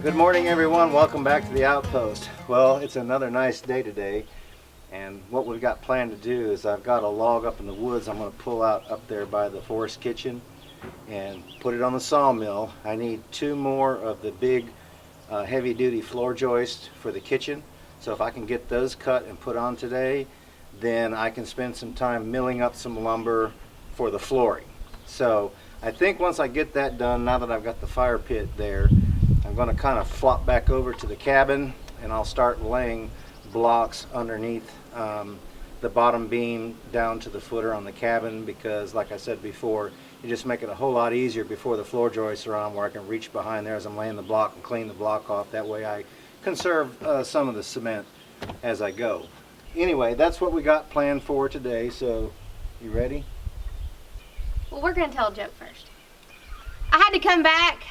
Good morning, everyone. Welcome back to the Outpost. Well, it's another nice day today, and what we've got planned to do is I've got a log up in the woods I'm going to pull out up there by the forest kitchen and put it on the sawmill. I need 2 more of the big heavy-duty floor joists for the kitchen, so if I can get those cut and put on today, then I can spend some time milling up some lumber for the flooring. So I think once I get that done, now that I've got the fire pit there, I'm going to kind of flop back over to the cabin and I'll start laying blocks underneath the bottom beam down to the footer on the cabin, because like I said before, you just make it a whole lot easier before the floor joists are on, where I can reach behind there as I'm laying the block and clean the block off. That way I conserve some of the cement as I go. Anyway, that's what we got planned for today, so you ready? Well, we're going to tell a joke first. I had to come back.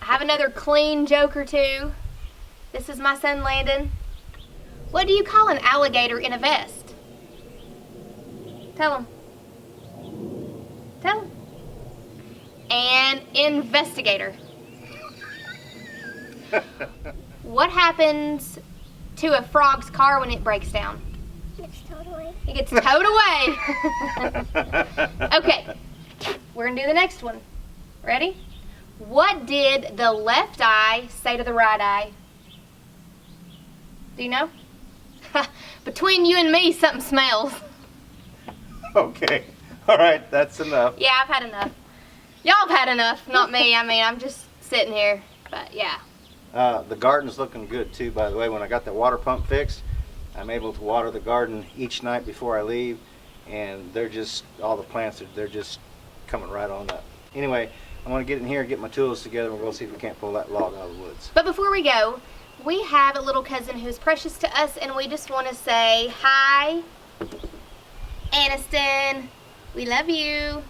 I have another clean joke or two. This is my son Landon. What do you call an alligator in a vest? Tell him. Tell him. An investigator. What happens to a frog's car when it breaks down? It's towed away. It gets towed away. Okay, we're gonna do the next one. Ready? What did the left eye say to the right eye? Do you know? Between you and me, something smells. Okay, all right, that's enough. Yeah, I've had enough. Y'all have had enough, not me. I mean, I'm just sitting here, but yeah. The garden's looking good too, by the way. When I got the water pump fixed, I'm able to water the garden each night before I leave, and they're just, all the plants, they're just coming right on up. Anyway, I'm going to get in here, get my tools together, and we'll go see if we can't pull that log out of the woods. But before we go, we have a little cousin who's precious to us, and we just want to say hi, Aniston. We love you.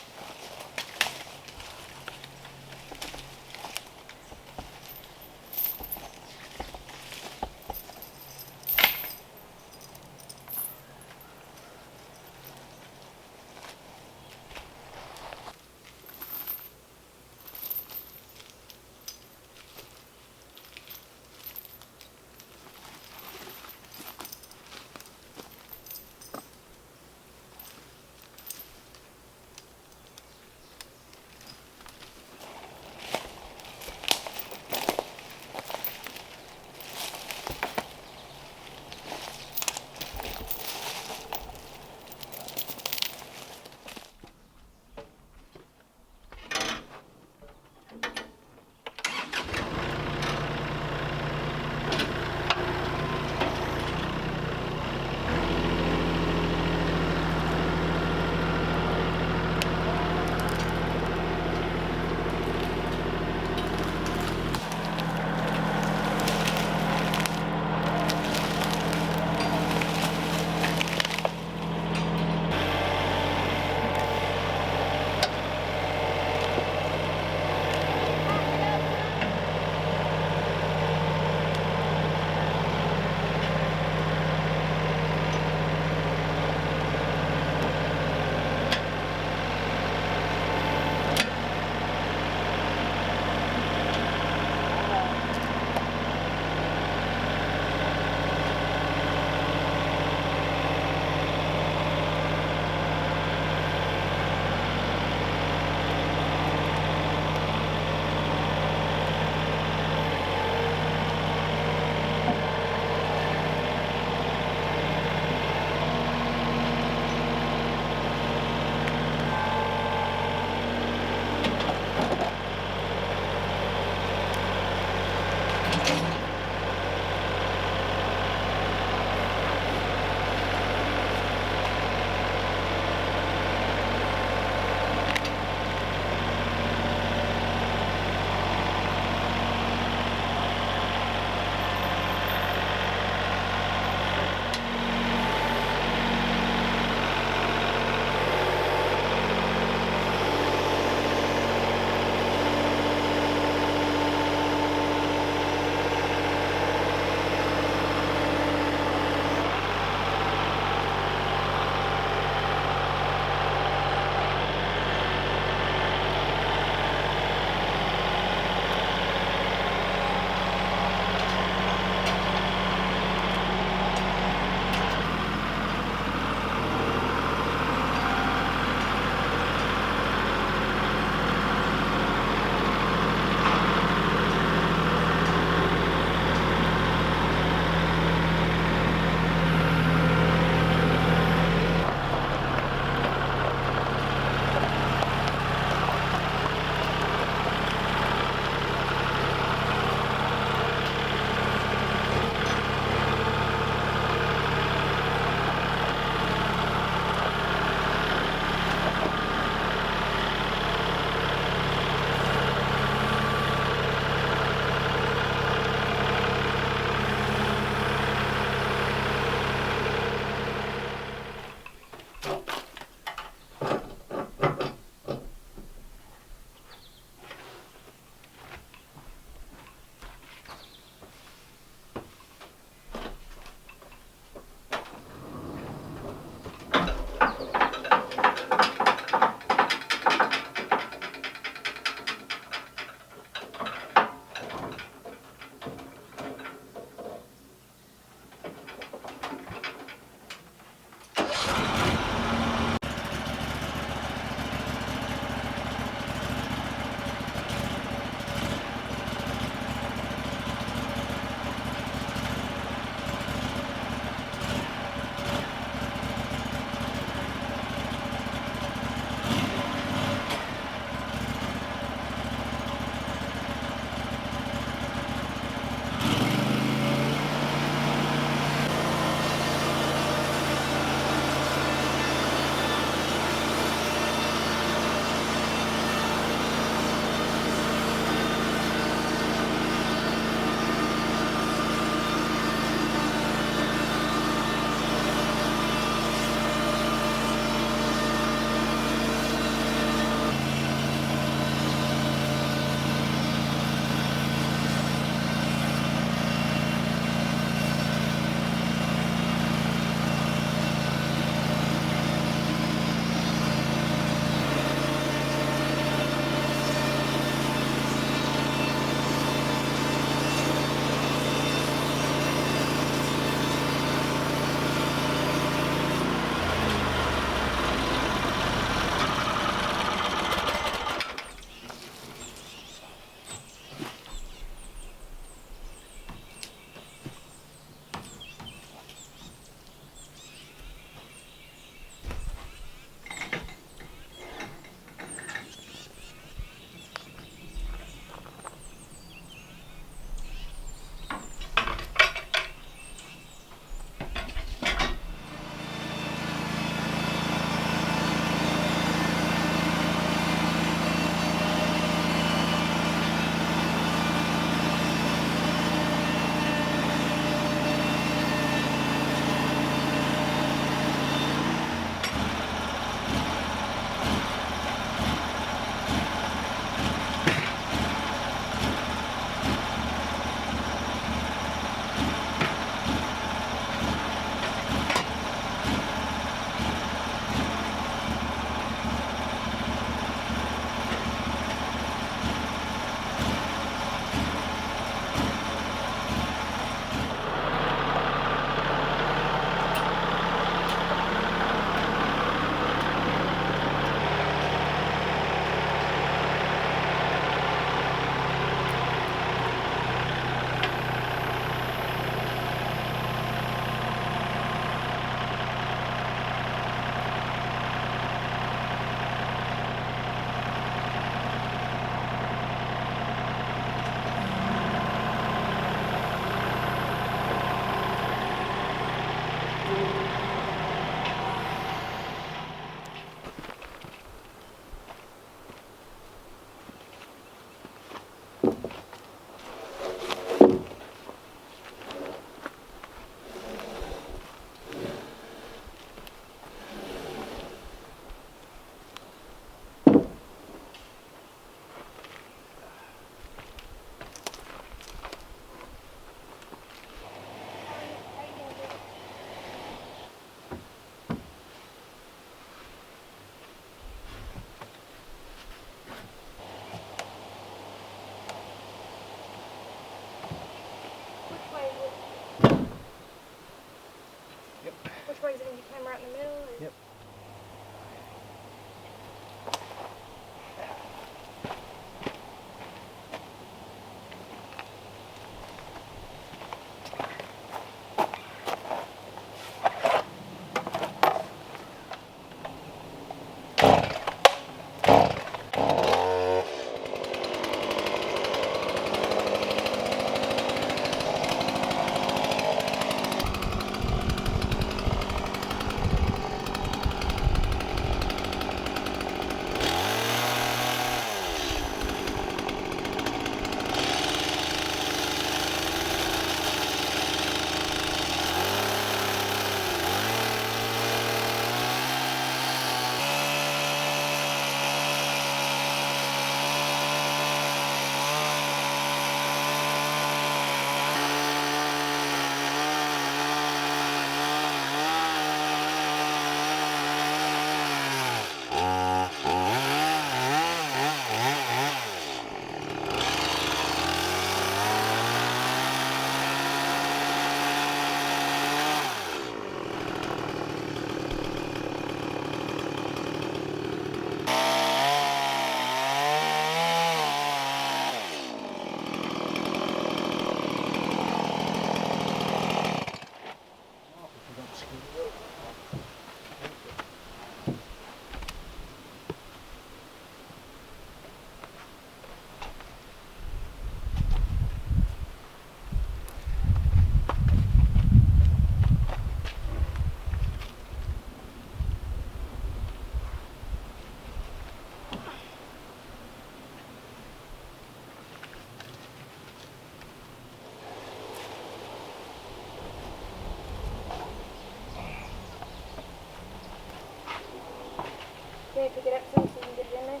pick it up some so you can get it in there?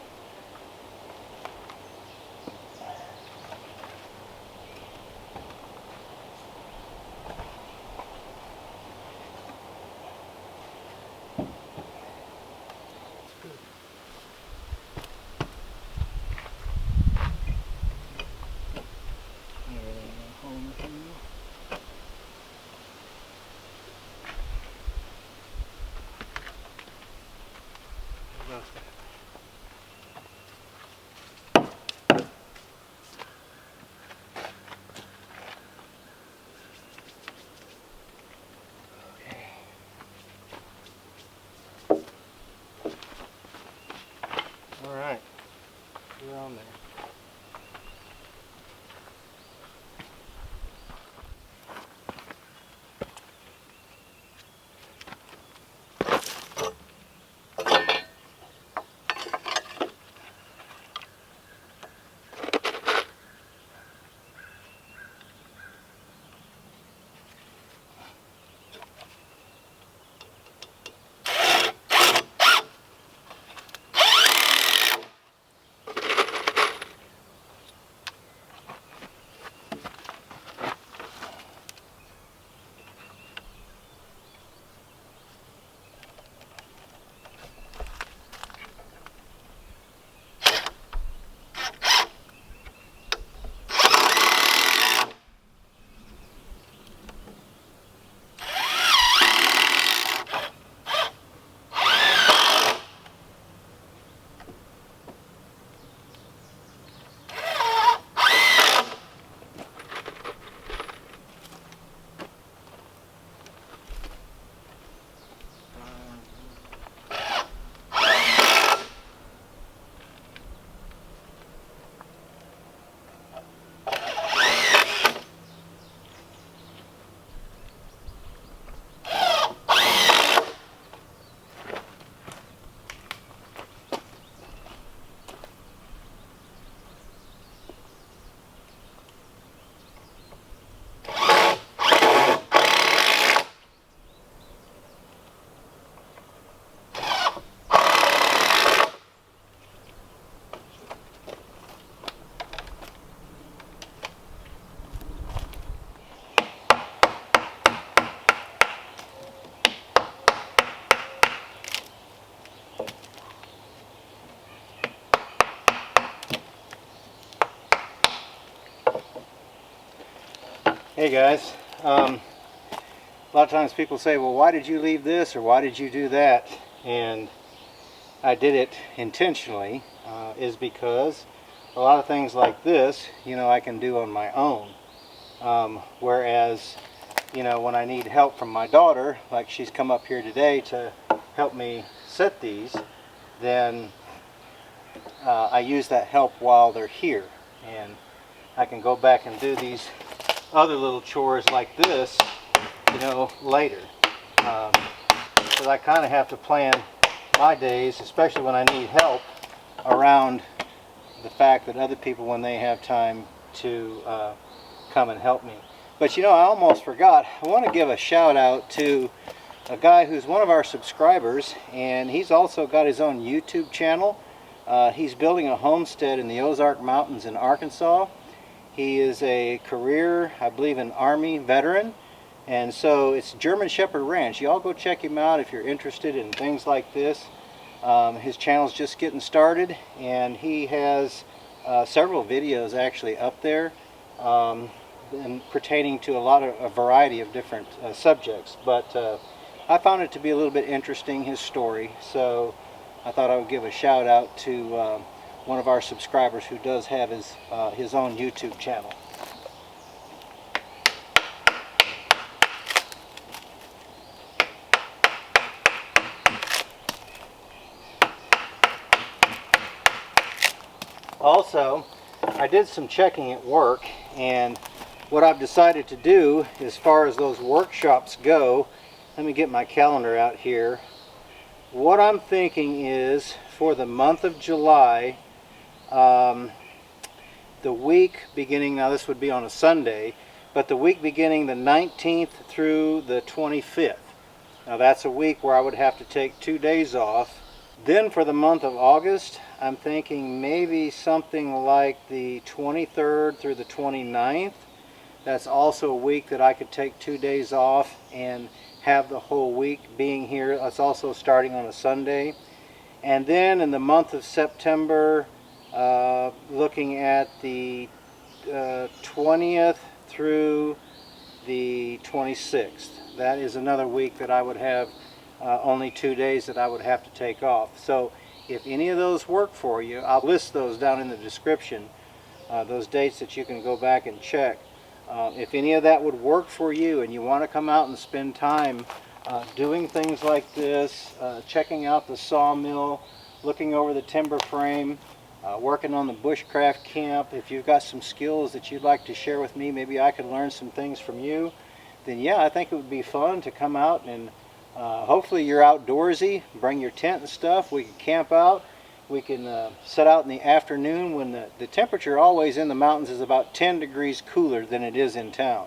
All right, you're on there. Hey guys, a lot of times people say, well, why did you leave this or why did you do that? And I did it intentionally, is because a lot of things like this, you know, I can do on my own. Whereas, you know, when I need help from my daughter, like she's come up here today to help me set these, then I use that help while they're here. And I can go back and do these other little chores like this, you know, later. Because I kind of have to plan my days, especially when I need help, around the fact that other people, when they have time to come and help me. But you know, I almost forgot. I want to give a shout out to a guy who's one of our subscribers, and he's also got his own YouTube channel. He's building a homestead in the Ozark Mountains in Arkansas. He is a career, I believe, an Army veteran, and so it's German Shepherd Ranch. You all go check him out if you're interested in things like this. His channel's just getting started, and he has several videos actually up there and pertaining to a variety of different subjects. But I found it to be a little bit interesting, his story, so I thought I would give a shout out to one of our subscribers who does have his own YouTube channel. Also, I did some checking at work, and what I've decided to do as far as those workshops go, let me get my calendar out here. What I'm thinking is for the month of July, the week beginning, now this would be on a Sunday, but the week beginning the 19th through the 25th. Now that's a week where I would have to take 2 days off Then for the month of August, I'm thinking maybe something like the 23rd through the 29th. That's also a week that I could take 2 days off and have the whole week being here. It's also starting on a Sunday. And then in the month of September, looking at the 20th through the 26th. That is another week that I would have only 2 days that I would have to take off. So if any of those work for you, I'll list those down in the description, those dates that you can go back and check. If any of that would work for you and you want to come out and spend time doing things like this, checking out the sawmill, looking over the timber frame, working on the bushcraft camp, if you've got some skills that you'd like to share with me, maybe I could learn some things from you, then yeah, I think it would be fun to come out and hopefully you're outdoorsy, bring your tent and stuff, we can camp out, we can set out in the afternoon when the temperature always in the mountains is about 10 degrees cooler than it is in town.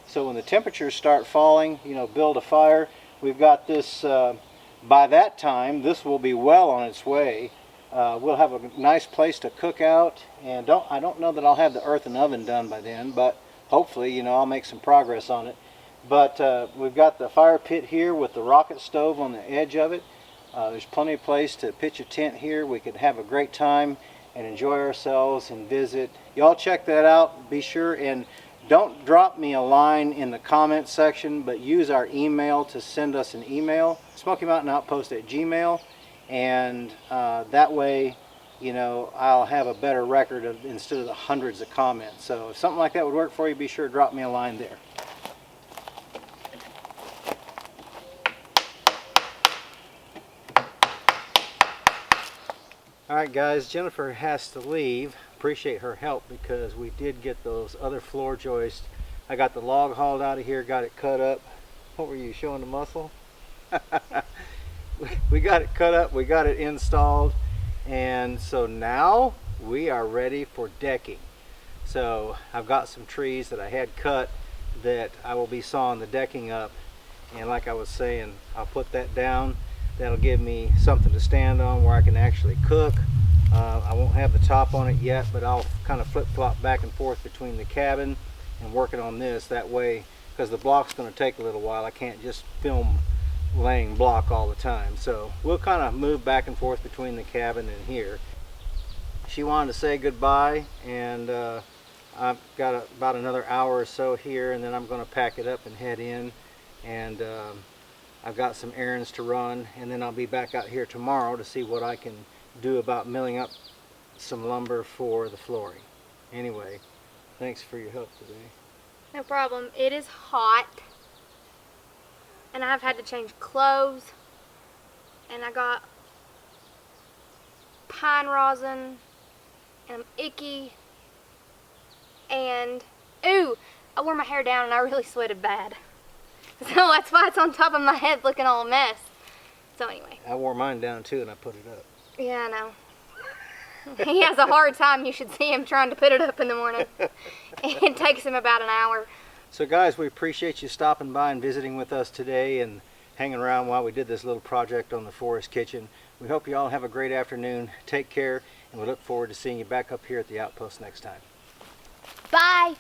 So when the temperatures start falling, you know, build a fire. We've got this, by that time, this will be well on its way. We'll have a nice place to cook out, and I don't know that I'll have the earthen oven done by then, but hopefully, you know, I'll make some progress on it. But we've got the fire pit here with the rocket stove on the edge of it. There's plenty of place to pitch a tent here. We could have a great time and enjoy ourselves and visit. Y'all check that out. Be sure and don't drop me a line in the comment section, but use our email to send us an email, SmokyMountainOutpost@gmail.com, and that way, you know, I'll have a better record of instead of the hundreds of comments. So if something like that would work for you, be sure to drop me a line there. Alright guys, Jennifer has to leave. Appreciate her help because we did get those other floor joists. I got the log hauled out of here, got it cut up. What were you, showing the muscle? We got it cut up, we got it installed, and so now we are ready for decking. So I've got some trees that I had cut that I will be sawing the decking up, and like I was saying, I'll put that down. That'll give me something to stand on where I can actually cook. I won't have the top on it yet, but I'll kind of flip-flop back and forth between the cabin and working on this. That way, because the block's going to take a little while, I can't just film laying block all the time. So we'll kind of move back and forth between the cabin and here. She wanted to say goodbye, and I've got about another hour or so here, and then I'm going to pack it up and head in. And I've got some errands to run, and then I'll be back out here tomorrow to see what I can do about milling up some lumber for the flooring. Anyway, thanks for your help today. No problem. It is hot, and I've had to change clothes, and I got pine rosin, and I'm icky, and ooh, I wore my hair down and I really sweated bad. So that's why it's on top of my head looking all a mess. So anyway. I wore mine down too and I put it up. Yeah, I know. He has a hard time. You should see him trying to put it up in the morning. It takes him about an hour. So guys, we appreciate you stopping by and visiting with us today and hanging around while we did this little project on the forest kitchen. We hope you all have a great afternoon. Take care, and we look forward to seeing you back up here at the Outpost next time. Bye.